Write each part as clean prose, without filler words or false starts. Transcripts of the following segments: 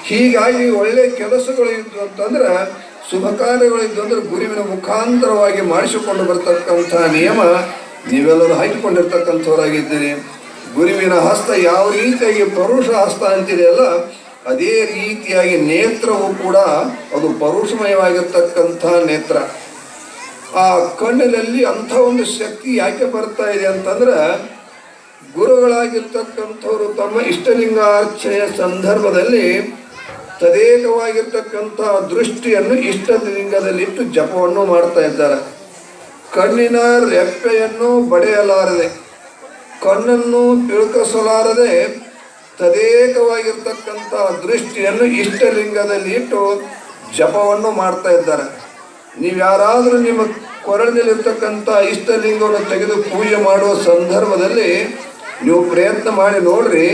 ಹೀಗಾಗಿ ಒಳ್ಳೆ ಕೆಲಸಗಳು ಇದ್ದು ಅಂತಂದ್ರೆ, ಶುಭ ಕಾರ್ಯಗಳಿದ್ದು ಅಂದ್ರೆ ಗುರುವಿನ ಮುಖಾಂತರವಾಗಿ ಮಾಡಿಸಿಕೊಂಡು ಬರ್ತಕ್ಕಂಥ ನಿಯಮ ನೀವೆಲ್ಲರೂ ಹಾಕಿಕೊಂಡಿರ್ತಕ್ಕಂಥವರಾಗಿದ್ದೀರಿ. ಗುರುವಿನ ಹಸ್ತ ಯಾವ ರೀತಿಯಾಗಿ ಪರುಷ ಹಸ್ತ ಅಂತಿದೆಯಲ್ಲ, ಅದೇ ರೀತಿಯಾಗಿ ನೇತ್ರವು ಕೂಡ ಅದು ಪರುಷಮಯವಾಗಿರ್ತಕ್ಕಂಥ ನೇತ್ರ. ಆ ಕಣ್ಣಿನಲ್ಲಿ ಅಂಥ ಒಂದು ಶಕ್ತಿ ಯಾಕೆ ಬರ್ತಾ ಇದೆ ಅಂತಂದ್ರೆ, ಗುರುಗಳಾಗಿರ್ತಕ್ಕಂಥವರು ತಮ್ಮ ಇಷ್ಟಲಿಂಗಾರ್ಚನೆಯ ಸಂದರ್ಭದಲ್ಲಿ ತದೇಕವಾಗಿರ್ತಕ್ಕಂಥ ದೃಷ್ಟಿಯನ್ನು ಇಷ್ಟಲಿಂಗದಲ್ಲಿಟ್ಟು ಜಪವನ್ನು ಮಾಡ್ತಾ ಇದ್ದಾರೆ. ಕಣ್ಣಿನ ರೆಪ್ಪೆಯನ್ನು ಬಡಿಯಲಾರದೆ, ಕಣ್ಣನ್ನು ತಿಳುಕಿಸಲಾರದೆ ತದೇಕವಾಗಿರ್ತಕ್ಕಂಥ ದೃಷ್ಟಿಯನ್ನು ಇಷ್ಟಲಿಂಗದಲ್ಲಿ ಇಟ್ಟು ಜಪವನ್ನು ಮಾಡ್ತಾ ಇದ್ದಾರೆ. ನೀವು ಯಾರಾದರೂ ನಿಮ್ಮ ಕೊರಳಿನಲ್ಲಿರ್ತಕ್ಕಂಥ ಇಷ್ಟಲಿಂಗವನ್ನು ತೆಗೆದು ಪೂಜೆ ಮಾಡುವ ಸಂದರ್ಭದಲ್ಲಿ ನೀವು ಪ್ರಯತ್ನ ಮಾಡಿ ನೋಡ್ರಿ.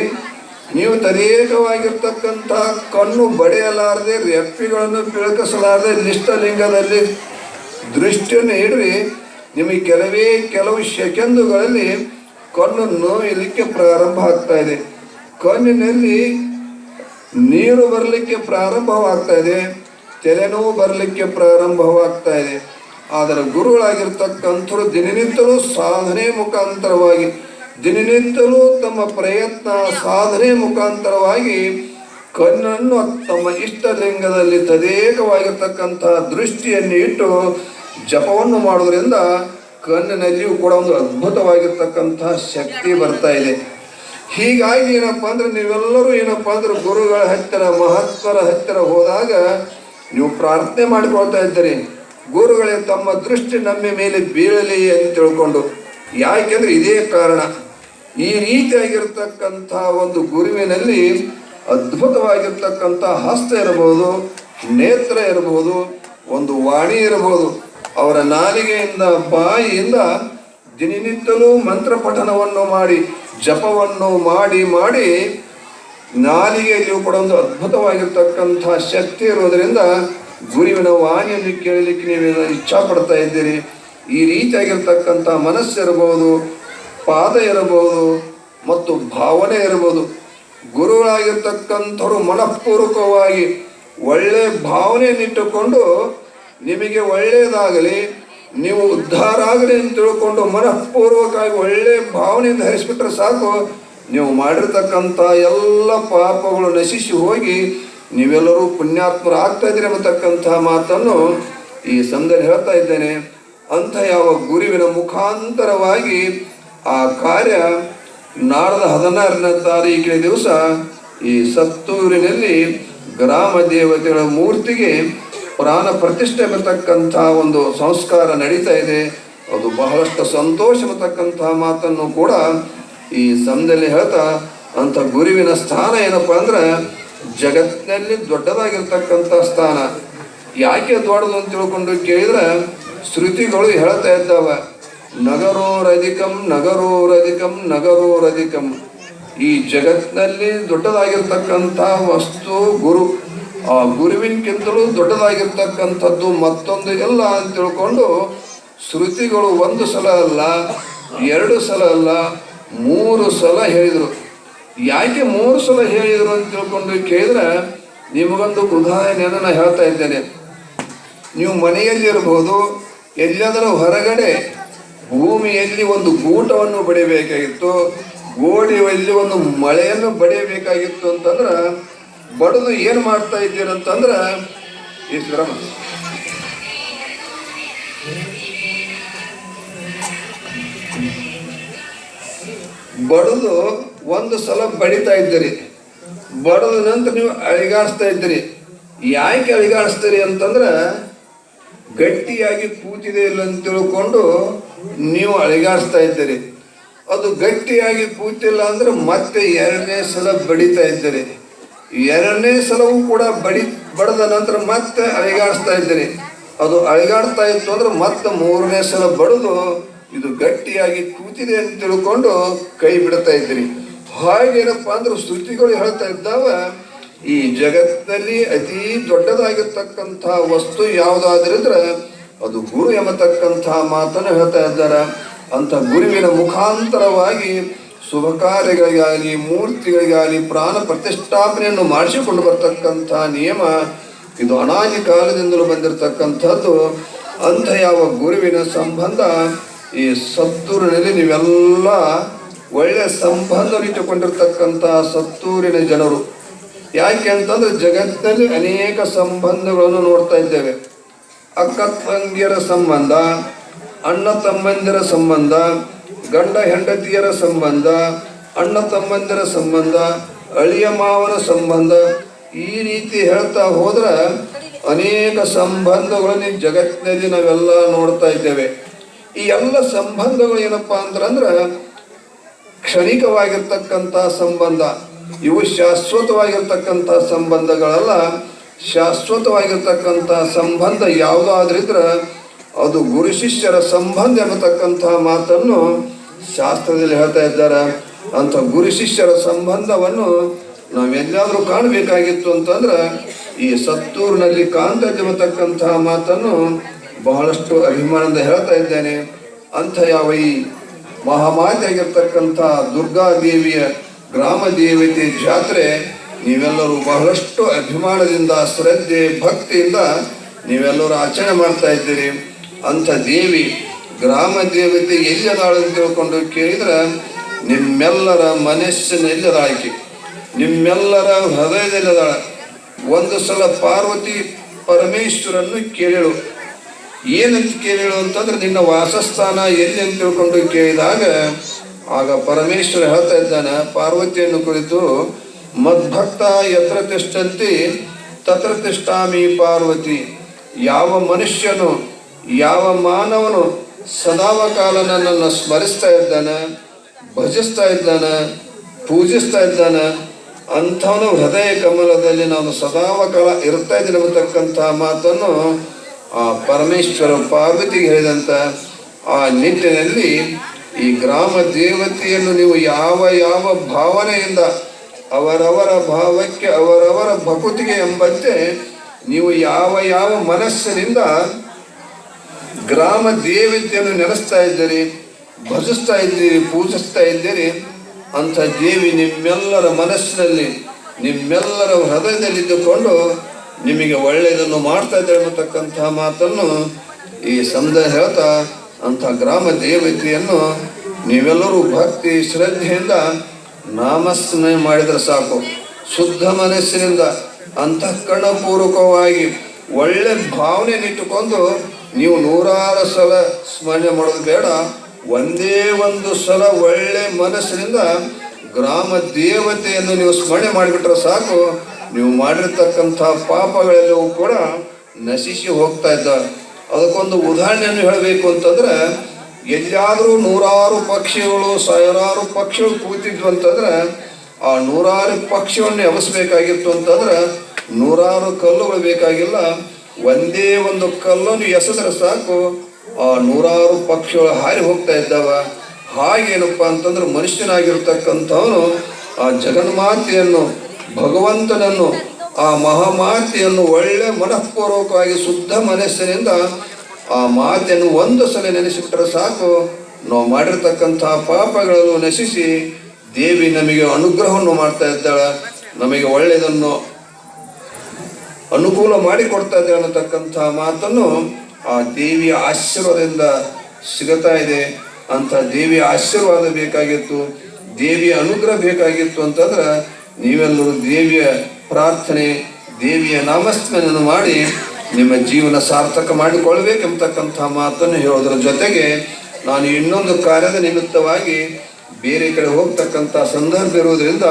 ನೀವು ತದೇಕವಾಗಿರ್ತಕ್ಕಂಥ ಕಣ್ಣು ಬಡಿಯಲಾರದೆ, ರೆಪ್ಪಿಗಳನ್ನು ತಿಳುಕಿಸಲಾರದೆ ಇಷ್ಟಲಿಂಗದಲ್ಲಿ ದೃಷ್ಟಿಯನ್ನು ಇಡ್ರಿ. ನಿಮಗೆ ಕೆಲವು ಸೆಕೆಂಡುಗಳಲ್ಲಿ ಕಣ್ಣು ನೋಯಲಿಕ್ಕೆ ಪ್ರಾರಂಭ ಆಗ್ತಾ ಇದೆ. ಕಣ್ಣಿನಲ್ಲಿ ನೀರು ಬರಲಿಕ್ಕೆ ಪ್ರಾರಂಭವಾಗ್ತಾ ಇದೆ, ತಲೆನೋವು ಬರಲಿಕ್ಕೆ ಪ್ರಾರಂಭವಾಗ್ತಾ ಇದೆ. ಆದರೆ ಗುರುಗಳಾಗಿರ್ತಕ್ಕಂಥವ್ರು ದಿನನಿತ್ಯಲೂ ಸಾಧನೆ ಮುಖಾಂತರವಾಗಿ, ದಿನನಿತ್ಯಲೂ ತಮ್ಮ ಪ್ರಯತ್ನ ಸಾಧನೆ ಮುಖಾಂತರವಾಗಿ ಕಣ್ಣನ್ನು ತಮ್ಮ ಇಷ್ಟಲಿಂಗದಲ್ಲಿ ತದೇಕವಾಗಿರ್ತಕ್ಕಂಥ ದೃಷ್ಟಿಯನ್ನು ಇಟ್ಟು ಜಪವನ್ನು ಮಾಡೋದ್ರಿಂದ ಕಣ್ಣಿನಲ್ಲಿಯೂ ಕೂಡ ಒಂದು ಅದ್ಭುತವಾಗಿರ್ತಕ್ಕಂಥ ಶಕ್ತಿ ಬರ್ತಾ ಇದೆ. ಹೀಗಾಗಿ ಏನಪ್ಪ ಅಂದ್ರೆ, ನೀವೆಲ್ಲರೂ ಏನಪ್ಪ ಅಂದ್ರೆ ಗುರುಗಳ ಹತ್ತಿರ, ಮಹಾತ್ಮರ ಹತ್ತಿರ ಹೋದಾಗ ನೀವು ಪ್ರಾರ್ಥನೆ ಮಾಡಿಕೊಳ್ತಾ ಇದ್ದೀರಿ, ಗುರುಗಳೇ ತಮ್ಮ ದೃಷ್ಟಿ ನಮ್ಮ ಮೇಲೆ ಬೀಳಲಿ ಅಂತ ತಿಳ್ಕೊಂಡು. ಯಾಕೆಂದ್ರೆ ಇದೇ ಕಾರಣ. ಈ ರೀತಿಯಾಗಿರ್ತಕ್ಕಂಥ ಒಂದು ಗುರುವಿನಲ್ಲಿ ಅದ್ಭುತವಾಗಿರ್ತಕ್ಕಂಥ ಹಸ್ತ ಇರಬಹುದು, ನೇತ್ರ ಇರಬಹುದು, ಒಂದು ವಾಣಿ ಇರಬಹುದು. ಅವರ ನಾಲಿಗೆಯಿಂದ, ಬಾಯಿಯಿಂದ ದಿನನಿತ್ಯಲೂ ಮಂತ್ರ ಪಠನವನ್ನು ಮಾಡಿ, ಜಪವನ್ನು ಮಾಡಿ ಮಾಡಿ ನಾಲಿಗೆಯಲ್ಲಿಯೂ ಕೂಡ ಒಂದು ಅದ್ಭುತವಾಗಿರ್ತಕ್ಕಂಥ ಶಕ್ತಿ ಇರೋದರಿಂದ ಗುರುವಿನ ವಾಣಿಯನ್ನು ಕೇಳಲಿಕ್ಕೆ ನೀವು ಇಚ್ಛಾ ಪಡ್ತಾ ಇದ್ದೀರಿ. ಈ ರೀತಿಯಾಗಿರ್ತಕ್ಕಂಥ ಮನಸ್ಸಿರಬಹುದು, ಪಾದ ಇರಬಹುದು ಮತ್ತು ಭಾವನೆ ಇರಬಹುದು. ಗುರುಗಳಾಗಿರ್ತಕ್ಕಂಥವ್ರು ಮನಃಪೂರ್ವಕವಾಗಿ ಒಳ್ಳೆಯ ಭಾವನೆಯನ್ನಿಟ್ಟುಕೊಂಡು ನಿಮಗೆ ಒಳ್ಳೆಯದಾಗಲಿ, ನೀವು ಉದ್ಧಾರ ಆಗಲಿ ಅಂತ ತಿಳ್ಕೊಂಡು ಮನಃಪೂರ್ವಕವಾಗಿ ಒಳ್ಳೆಯ ಭಾವನೆಯಿಂದ ಹರಿಸ್ಬಿಟ್ರೆ ಸಾಕು, ನೀವು ಮಾಡಿರ್ತಕ್ಕಂಥ ಎಲ್ಲ ಪಾಪಗಳು ನಶಿಸಿ ಹೋಗಿ ನೀವೆಲ್ಲರೂ ಪುಣ್ಯಾತ್ಮರು ಆಗ್ತಾ ಇದ್ದೀರಿ ಎಂಬತಕ್ಕಂಥ ಮಾತನ್ನು ಈ ಸಂದರ್ಭದಲ್ಲಿ ಹೇಳ್ತಾ ಇದ್ದೇನೆ. ಅಂಥ ಯಾವ ಗುರುವಿನ ಮುಖಾಂತರವಾಗಿ ಆ ಕಾರ್ಯ ನಾಡ್ದ 16ನೇ ತಾರೀಕಿನ ದಿವಸ ಈ ಸತ್ತೂರಿನಲ್ಲಿ ಗ್ರಾಮ ದೇವತೆಗಳ ಮೂರ್ತಿಗೆ ಪ್ರಾಣ ಪ್ರತಿಷ್ಠೆ ಬರ್ತಕ್ಕಂಥ ಒಂದು ಸಂಸ್ಕಾರ ನಡೀತಾ ಇದೆ. ಅದು ಬಹಳಷ್ಟು ಸಂತೋಷ ಬರ್ತಕ್ಕಂಥ ಮಾತನ್ನು ಕೂಡ ಈ ಸಂದರ್ಭದಲ್ಲಿ ಹೇಳ್ತಾ, ಅಂಥ ಗುರುವಿನ ಸ್ಥಾನ ಏನಪ್ಪ ಅಂದ್ರೆ ಜಗತ್ತಿನಲ್ಲಿ ದೊಡ್ಡದಾಗಿರ್ತಕ್ಕಂಥ ಸ್ಥಾನ. ಯಾಕೆ ದೊಡ್ಡದು ಅಂತ ತಿಳ್ಕೊಂಡು ಕೇಳಿದ್ರೆ, ಶ್ರುತಿಗಳು ಹೇಳ್ತಾ ಇದ್ದಾವೆ, ನಗರೋರಧಿಕಂ ನಗರೋರಧಿಕಂ ನಗರೋರಧಿಕಂ. ಈ ಜಗತ್ತಿನಲ್ಲಿ ದೊಡ್ಡದಾಗಿರ್ತಕ್ಕಂಥ ವಸ್ತು ಗುರು. ಆ ಗುರುವಿನಕ್ಕಿಂತಲೂ ದೊಡ್ಡದಾಗಿರ್ತಕ್ಕಂಥದ್ದು ಮತ್ತೊಂದು ಎಲ್ಲ ಅಂತ ತಿಳ್ಕೊಂಡು ಶ್ರುತಿಗಳು ಒಂದು ಸಲ ಅಲ್ಲ, 2 ಸಲ ಅಲ್ಲ, 3 ಸಲ ಹೇಳಿದರು. ಯಾಕೆ 3 ಸಲ ಹೇಳಿದರು ಅಂತ ತಿಳ್ಕೊಂಡು ಕೇಳಿದ್ರೆ, ನಿಮಗೊಂದು ಉದಾಹರಣೆಯನ್ನು ಹೇಳ್ತಾ ಇದ್ದೇನೆ. ನೀವು ಮನೆಯಲ್ಲಿರ್ಬೋದು, ಎಲ್ಲಾದರೂ ಹೊರಗಡೆ ಭೂಮಿಯಲ್ಲಿ ಒಂದು ಗೂಟವನ್ನು ಬಡಿಬೇಕಾಗಿತ್ತು, ಗೋಡೆಯಲ್ಲಿ ಒಂದು ಮಳೆಯನ್ನು ಬಡಿಯಬೇಕಾಗಿತ್ತು ಅಂತಂದ್ರೆ ಬಡದು ಏನು ಮಾಡ್ತಾ ಇದ್ದೀರಂತಂದ್ರೆ, ಈ ಸಿದ್ದರಾಮ ಬಡದು ಒಂದು ಸಲ ಬಡಿತಾ ಇದ್ದೀರಿ. ಬಡದ ನಂತರ ನೀವು ಅಳಿಗಾಡಿಸ್ತಾ ಇದ್ದೀರಿ. ಯಾಕೆ ಅಳಿಗಾಡಿಸ್ತೀರಿ ಅಂತಂದ್ರೆ, ಗಟ್ಟಿಯಾಗಿ ಕೂತಿದೆ ಇಲ್ಲ ಅಂತ ತಿಳ್ಕೊಂಡು ನೀವು ಅಳಿಗಾಡಿಸ್ತಾ ಇದ್ದೀರಿ. ಅದು ಗಟ್ಟಿಯಾಗಿ ಕೂತಿಲ್ಲ ಅಂದ್ರೆ ಮತ್ತೆ 2ನೇ ಸಲ ಬಡಿತಾ ಇದ್ದೀರಿ. 2ನೇ ಸಲವೂ ಕೂಡ ಬಡದ ನಂತರ ಮತ್ತೆ ಅಳಿಗಾಡಿಸ್ತಾ ಇದ್ದೀರಿ. ಅದು ಅಳಿಗಾಡ್ತಾ ಇತ್ತು ಅಂದ್ರೆ ಮತ್ತೆ 3ನೇ ಸಲ ಬಡಿದು ಇದು ಗಟ್ಟಿಯಾಗಿ ಕೂತಿದೆ ಅಂತ ತಿಳ್ಕೊಂಡು ಕೈ ಬಿಡ್ತಾ ಇದ್ದೀರಿ. ಹಾಗೇನಪ್ಪ ಅಂದ್ರೆ ಶ್ರುತಿಗಳು ಹೇಳ್ತಾ ಇದ್ದಾವ, ಈ ಜಗತ್ತಿನಲ್ಲಿ ಅತಿ ದೊಡ್ಡದಾಗಿರ್ತಕ್ಕಂಥ ವಸ್ತು ಯಾವುದಾದ್ರಿದ್ರೆ ಅದು ಗುರು ಎಂಬತಕ್ಕಂಥ ಮಾತನ್ನು ಹೇಳ್ತಾ ಇದ್ದಾರೆ. ಅಂಥ ಗುರುವಿನ ಮುಖಾಂತರವಾಗಿ ಶುಭ ಕಾರ್ಯಗಳಿಗಾಗಲಿ ಮೂರ್ತಿಗಳಿಗಾಗಲಿ ಪ್ರಾಣ ಪ್ರತಿಷ್ಠಾಪನೆಯನ್ನು ಮಾಡಿಸಿಕೊಂಡು ಬರ್ತಕ್ಕಂಥ ನಿಯಮ ಇದು ಅನಾದಿ ಕಾಲದಿಂದಲೂ ಬಂದಿರತಕ್ಕಂಥದ್ದು. ಅಂಥ ಯಾವ ಗುರುವಿನ ಸಂಬಂಧ ಈ ಸತ್ತೂರಿನಲ್ಲಿ ನೀವೆಲ್ಲ ಒಳ್ಳೆಯ ಸಂಬಂಧ ಇಟ್ಟುಕೊಂಡಿರ್ತಕ್ಕಂಥ ಸತ್ತೂರಿನ ಜನರು. ಯಾಕೆ ಅಂತಂದ್ರೆ ಜಗತ್ತಿನಲ್ಲಿ ಅನೇಕ ಸಂಬಂಧಗಳನ್ನು ನೋಡ್ತಾ ಇದ್ದೇವೆ. ಅಕ್ಕ ತಂಗಿಯರ ಸಂಬಂಧ, ಅಣ್ಣ ತಮ್ಮಂದಿರ ಸಂಬಂಧ, ಗಂಡ ಹೆಂಡತಿಯರ ಸಂಬಂಧ, ಅಣ್ಣ ತಮ್ಮಂದಿರ ಸಂಬಂಧ, ಅಳಿಯ ಮಾವನ ಸಂಬಂಧ, ಈ ರೀತಿ ಹೇಳ್ತಾ ಹೋದ್ರೆ ಅನೇಕ ಸಂಬಂಧಗಳನ್ನು ಜಗತ್ತಿನಲ್ಲಿ ನಾವೆಲ್ಲ ನೋಡ್ತಾ ಇದ್ದೇವೆ. ಈ ಎಲ್ಲ ಸಂಬಂಧಗಳು ಏನಪ್ಪಾ ಅಂತಂದ್ರೆ ಕ್ಷಣಿಕವಾಗಿರ್ತಕ್ಕಂಥ ಸಂಬಂಧ. ಇವು ಶಾಶ್ವತವಾಗಿರ್ತಕ್ಕಂಥ ಸಂಬಂಧಗಳಲ್ಲ. ಶಾಶ್ವತವಾಗಿರ್ತಕ್ಕಂಥ ಸಂಬಂಧ ಯಾವುದಾದ್ರಿದ್ರೆ ಅದು ಗುರು ಶಿಷ್ಯರ ಸಂಬಂಧ ಎಂಬತಕ್ಕಂಥ ಮಾತನ್ನು ಶಾಸ್ತ್ರದಲ್ಲಿ ಹೇಳ್ತಾ ಇದ್ದಾರೆ. ಅಂಥ ಗುರು ಶಿಷ್ಯರ ಸಂಬಂಧವನ್ನು ನಾವೆಲ್ಲಾದರೂ ಕಾಣಬೇಕಾಗಿತ್ತು ಅಂತಂದ್ರೆ ಈ ಸತ್ತೂರಿನಲ್ಲಿ ಕಾಣ್ತಾ ಎಂಬತಕ್ಕಂಥ ಮಾತನ್ನು ಬಹಳಷ್ಟು ಅಭಿಮಾನದಿಂದ ಹೇಳ್ತಾ ಇದ್ದೇನೆ. ಅಂಥ ಯಾವ ಈ ಮಹಾಮಾತೆಯಾಗಿರ್ತಕ್ಕಂಥ ದುರ್ಗಾದೇವಿಯ ಗ್ರಾಮ ದೇವತೆ ಜಾತ್ರೆ ನೀವೆಲ್ಲರೂ ಬಹಳಷ್ಟು ಅಭಿಮಾನದಿಂದ ಶ್ರದ್ಧೆ ಭಕ್ತಿಯಿಂದ ನೀವೆಲ್ಲರೂ ಆಚರಣೆ ಮಾಡ್ತಾ ಇದ್ದೀರಿ. ಅಂಥ ದೇವಿ ಗ್ರಾಮ ದೇವತೆ ಎಲ್ಲಿದಾಳೆ ಅಂತ ತಿಳ್ಕೊಂಡು ಕೇಳಿದ್ರೆ ನಿಮ್ಮೆಲ್ಲರ ಮನಸ್ಸಿನಲ್ಲಿದಾಳಾಕಿ, ನಿಮ್ಮೆಲ್ಲರ ಹೃದಯದಲ್ಲಿದಾಳೆ. ಒಂದು ಸಲ ಪಾರ್ವತಿ ಪರಮೇಶ್ವರನ್ನು ಕೇಳಿಳು. ಏನಂತ ಕೇಳಿಳು ಅಂತಂದ್ರೆ ನಿನ್ನ ವಾಸಸ್ಥಾನ ಎಲ್ಲಿ ಅಂತ ತಿಳ್ಕೊಂಡು ಕೇಳಿದಾಗ ಆಗ ಪರಮೇಶ್ವರ ಹೇಳ್ತಾ ಇದ್ದಾನೆ ಪಾರ್ವತಿಯನ್ನು ಕುರಿತು, ಮದ್ಭಕ್ತ ಯತ್ರ ತಿಷ್ಠಂತಿ ತತ್ರ ತಿಷ್ಠಾಮಿ ಪಾರ್ವತಿ. ಯಾವ ಮನುಷ್ಯನು ಯಾವ ಮಾನವನು ಸದಾವಕಾಲ ನನ್ನನ್ನು ಸ್ಮರಿಸ್ತಾ ಇದ್ದಾನೆ, ಭಜಿಸ್ತಾ ಇದ್ದಾನೆ, ಪೂಜಿಸ್ತಾ ಇದ್ದಾನೆ, ಅಂಥವನು ಹೃದಯ ಕಮಲದಲ್ಲಿ ನಾನು ಸದಾವಕಾಲ ಇರ್ತಾ ಇದ್ದೀನಿ ಅನ್ನತಕ್ಕಂಥ ಮಾತನ್ನು ಆ ಪರಮೇಶ್ವರ ಪಾರ್ವತಿಗೆ ಹೇಳಿದಂಥ ಆ ನಿಟ್ಟಿನಲ್ಲಿ ಈ ಗ್ರಾಮ ದೇವತೆಯನ್ನು ನೀವು ಯಾವ ಯಾವ ಭಾವನೆಯಿಂದ ಅವರವರ ಭಾವಕ್ಕೆ ಅವರವರ ಭಕುತಿಗೆ ಎಂಬಂತೆ ನೀವು ಯಾವ ಯಾವ ಮನಸ್ಸಿನಿಂದ ಗ್ರಾಮ ದೇವತೆಯನ್ನು ನೆನೆಸ್ತಾ ಇದ್ದೀರಿ, ಭಜಿಸ್ತಾ ಇದ್ದೀರಿ, ಪೂಜಿಸ್ತಾ ಇದ್ದೀರಿ, ಅಂಥ ದೇವಿ ನಿಮ್ಮೆಲ್ಲರ ಮನಸ್ಸಿನಲ್ಲಿ ನಿಮ್ಮೆಲ್ಲರ ಹೃದಯದಲ್ಲಿದ್ದುಕೊಂಡು ನಿಮಗೆ ಒಳ್ಳೆಯದನ್ನು ಮಾಡ್ತಾ ಇದ್ದಾರೆ ಅನ್ನತಕ್ಕಂಥ ಮಾತನ್ನು ಈ ಸಮುದಾಯ ಹೇಳ್ತಾ ಅಂಥ ಗ್ರಾಮ ದೇವತೆಯನ್ನು ನೀವೆಲ್ಲರೂ ಭಕ್ತಿ ಶ್ರದ್ಧೆಯಿಂದ ನಾಮಸ್ಮರಣೆ ಮಾಡಿದರೆ ಸಾಕು. ಶುದ್ಧ ಮನಸ್ಸಿನಿಂದ ಅಂತಃಕರಣಪೂರ್ವಕವಾಗಿ ಒಳ್ಳೆ ಭಾವನೆಯನ್ನಿಟ್ಟುಕೊಂಡು ನೀವು 100 ಸಲ ಸ್ಮರಣೆ ಮಾಡೋದು ಬೇಡ. ಒಂದೇ ಒಂದು ಸಲ ಒಳ್ಳೆ ಮನಸ್ಸಿನಿಂದ ಗ್ರಾಮ ದೇವತೆಯನ್ನು ನೀವು ಸ್ಮರಣೆ ಮಾಡಿಬಿಟ್ರೆ ಸಾಕು. ನೀವು ಮಾಡಿರ್ತಕ್ಕಂಥ ಪಾಪಗಳೆಲ್ಲವೂ ಕೂಡ ನಶಿಸಿ ಹೋಗ್ತಾ ಇದ್ದಾವೆ. ಅದಕ್ಕೊಂದು ಉದಾಹರಣೆಯನ್ನು ಹೇಳಬೇಕು ಅಂತಂದ್ರೆ ಎಲ್ಲಿಯಾದರೂ 100 ಪಕ್ಷಿಗಳು 1000 ಪಕ್ಷಿಗಳು ಕೂತಿದ್ವು ಅಂತಂದ್ರೆ ಆ 100 ಪಕ್ಷಿಗಳನ್ನು ಎಬ್ಬಿಸ್ಬೇಕಾಗಿತ್ತು ಅಂತಂದ್ರೆ 100 ಕಲ್ಲುಗಳು ಬೇಕಾಗಿಲ್ಲ. ಒಂದೇ ಒಂದು ಕಲ್ಲನ್ನು ಎಸೆದ್ರೆ ಸಾಕು ಆ 100 ಪಕ್ಷಿಗಳು ಹಾರಿ ಹೋಗ್ತಾ ಇದ್ದಾವ. ಹಾಗೇನಪ್ಪ ಅಂತಂದ್ರೆ ಮನುಷ್ಯನಾಗಿರ್ತಕ್ಕಂಥವನು ಆ ಜಗನ್ಮಾತೆಯನ್ನು ಭಗವಂತನನ್ನು ಆ ಮಹಾಮಾತೆಯನ್ನು ಒಳ್ಳೆ ಮನಃಪೂರ್ವಕವಾಗಿ ಶುದ್ಧ ಮನಸ್ಸಿನಿಂದ ಆ ಮಾತೆಯನ್ನು ಒಂದು ಸಲ ನೆನೆಸಿಬಿಟ್ರೆ ಸಾಕು. ನಾವು ಮಾಡಿರ್ತಕ್ಕಂಥ ಪಾಪಗಳನ್ನು ನಶಿಸಿ ದೇವಿ ನಮಗೆ ಅನುಗ್ರಹವನ್ನು ಮಾಡ್ತಾ ಇದ್ದಾಳೆ, ನಮಗೆ ಒಳ್ಳೆಯದನ್ನು ಅನುಕೂಲ ಮಾಡಿಕೊಡ್ತಾ ಇದ್ದಾಳೆ ಅನ್ನತಕ್ಕಂಥ ಮಾತನ್ನು ಆ ದೇವಿಯ ಆಶೀರ್ವಾದದಿಂದ ಸಿಗುತ್ತಾ ಇದೆ. ಅಂತ ದೇವಿಯ ಆಶೀರ್ವಾದ ಬೇಕಾಗಿತ್ತು, ದೇವಿಯ ಅನುಗ್ರಹ ಬೇಕಾಗಿತ್ತು ಅಂತಂದ್ರೆ ನೀವೆಲ್ಲರೂ ದೇವಿಯ ಪ್ರಾರ್ಥನೆ ದೇವಿಯ ನಾಮಸ್ಮರಣೆಯನ್ನು ಮಾಡಿ ನಿಮ್ಮ ಜೀವನ ಸಾರ್ಥಕ ಮಾಡಿಕೊಳ್ಬೇಕೆಂಬತಕ್ಕಂಥ ಮಾತನ್ನು ಹೇಳೋದ್ರ ಜೊತೆಗೆ ನಾನು ಇನ್ನೊಂದು ಕಾರ್ಯದ ನಿಮಿತ್ತವಾಗಿ ಬೇರೆ ಕಡೆ ಹೋಗ್ತಕ್ಕಂಥ ಸಂದರ್ಭ ಇರುವುದರಿಂದ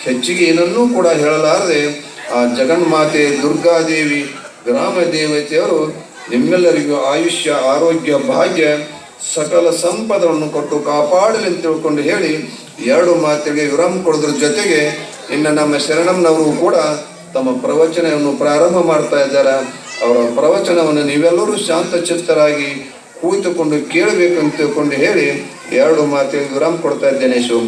ಹೆಚ್ಚಿಗೆ ಏನನ್ನೂ ಕೂಡ ಹೇಳಲಾರದೆ ಆ ಜಗನ್ಮಾತೆ ದುರ್ಗಾದೇವಿ ಗ್ರಾಮ ದೇವತೆಯವರು ನಿಮ್ಮೆಲ್ಲರಿಗೂ ಆಯುಷ್ಯ ಆರೋಗ್ಯ ಭಾಗ್ಯ ಸಕಲ ಸಂಪದವನ್ನು ಕೊಟ್ಟು ಕಾಪಾಡಲಿ ಅಂತ ತಿಳ್ಕೊಂಡು ಹೇಳಿ 2 ಮಾತಿಗೆ ವಿರಾಮ ಕೊಡೋದ್ರ ಜೊತೆಗೆ ಇನ್ನು ನಮ್ಮ ಶರಣಮ್ನವರು ಕೂಡ ತಮ್ಮ ಪ್ರವಚನವನ್ನು ಪ್ರಾರಂಭ ಮಾಡ್ತಾ ಇದ್ದಾರೆ. ಅವರ ಪ್ರವಚನವನ್ನು ನೀವೆಲ್ಲರೂ ಶಾಂತಚಿತ್ತರಾಗಿ ಕೂತುಕೊಂಡು ಕೇಳಬೇಕಂತ ತಿಳ್ಕೊಂಡು ಹೇಳಿ 2 ಮಾತಿಗೆ ವಿರಾಮ ಕೊಡ್ತಾ ಇದ್ದೇನೆ. ಶುಭ